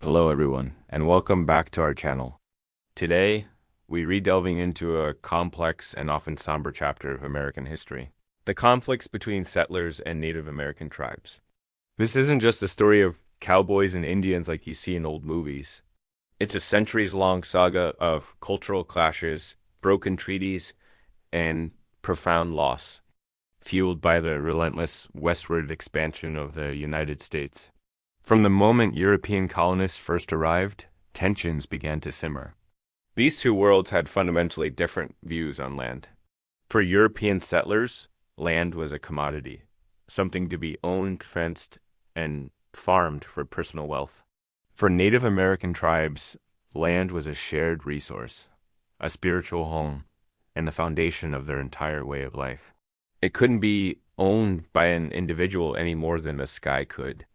Hello, everyone, and welcome back to our channel. Today, we re-delving into a complex and often somber chapter of American history, the conflicts between settlers and Native American tribes. This isn't just a story of cowboys and Indians like you see in old movies. It's a centuries-long saga of cultural clashes, broken treaties, and profound loss, fueled by the relentless westward expansion of the United States. From the moment European colonists first arrived, tensions began to simmer. These two worlds had fundamentally different views on land. For European settlers, land was a commodity, something to be owned, fenced, and farmed for personal wealth. For Native American tribes, land was a shared resource, a spiritual home, and the foundation of their entire way of life. It couldn't be owned by an individual any more than the sky could.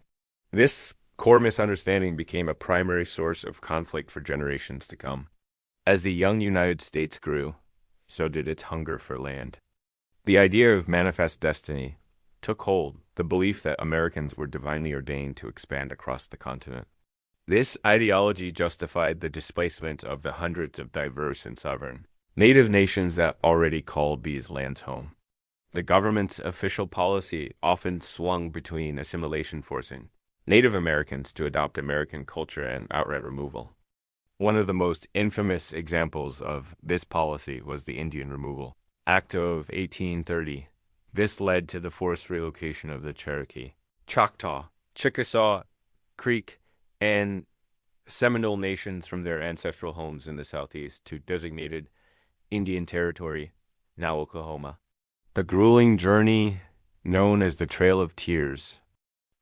This core misunderstanding became a primary source of conflict for generations to come. As the young United States grew, so did its hunger for land. The idea of manifest destiny took hold, the belief that Americans were divinely ordained to expand across the continent. This ideology justified the displacement of the hundreds of diverse and sovereign native nations that already called these lands home. The government's official policy often swung between assimilation forcing Native Americans to adopt American culture and outright removal. One of the most infamous examples of this policy was the Indian Removal Act of 1830. This led to the forced relocation of the Cherokee, Choctaw, Chickasaw, Creek, and Seminole nations from their ancestral homes in the southeast to designated Indian Territory, now Oklahoma. The grueling journey, known as the Trail of Tears,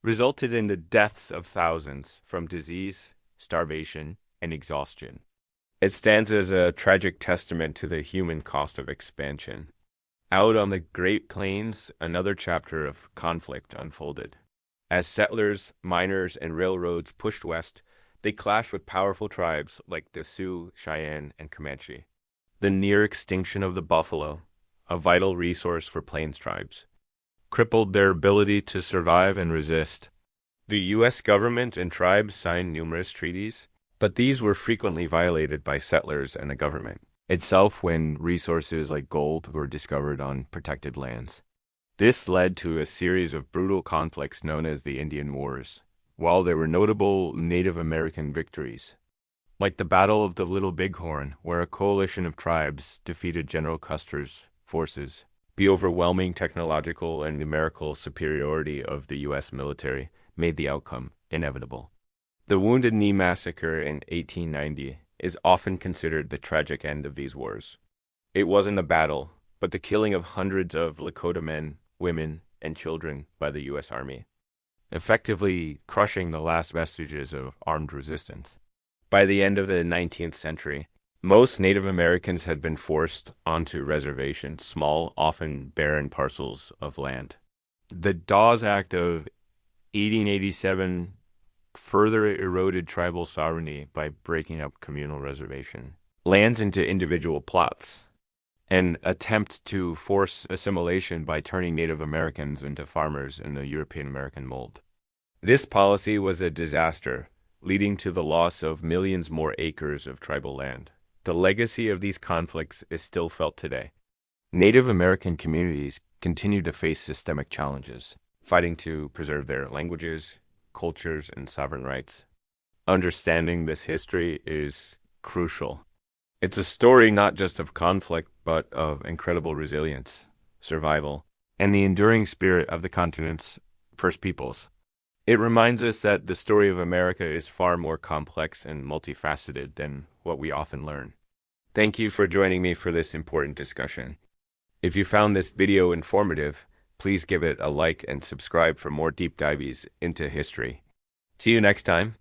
resulted in the deaths of thousands from disease, starvation, and exhaustion. It stands as a tragic testament to the human cost of expansion. Out on the Great Plains, another chapter of conflict unfolded. As settlers, miners, and railroads pushed west, they clashed with powerful tribes like the Sioux, Cheyenne, and Comanche. The near extinction of the buffalo, a vital resource for plains tribes, crippled their ability to survive and resist. The U.S. government and tribes signed numerous treaties, but these were frequently violated by settlers and the government itself when resources like gold were discovered on protected lands. This led to a series of brutal conflicts known as the Indian Wars, while there were notable Native American victories, like the Battle of the Little Bighorn, where a coalition of tribes defeated General Custer's forces. The overwhelming technological and numerical superiority of the U.S. military made the outcome inevitable. The Wounded Knee Massacre in 1890 is often considered the tragic end of these wars. It wasn't a battle, but the killing of hundreds of Lakota men, women, and children by the U.S. Army, effectively crushing the last vestiges of armed resistance. By the end of the 19th century, most Native Americans had been forced onto reservations, small, often barren parcels of land. The Dawes Act of 1887 further eroded tribal sovereignty by breaking up communal reservation lands into individual plots, an attempt to force assimilation by turning Native Americans into farmers in the European American mold. This policy was a disaster, leading to the loss of millions more acres of tribal land. The legacy of these conflicts is still felt today. Native American communities continue to face systemic challenges, fighting to preserve their languages, cultures, and sovereign rights. Understanding this history is crucial. It's a story not just of conflict, but of incredible resilience, survival, and the enduring spirit of the continent's First Peoples. It reminds us that the story of America is far more complex and multifaceted than what we often learn. Thank you for joining me for this important discussion. If you found this video informative, please give it a like and subscribe for more deep dives into history. See you next time.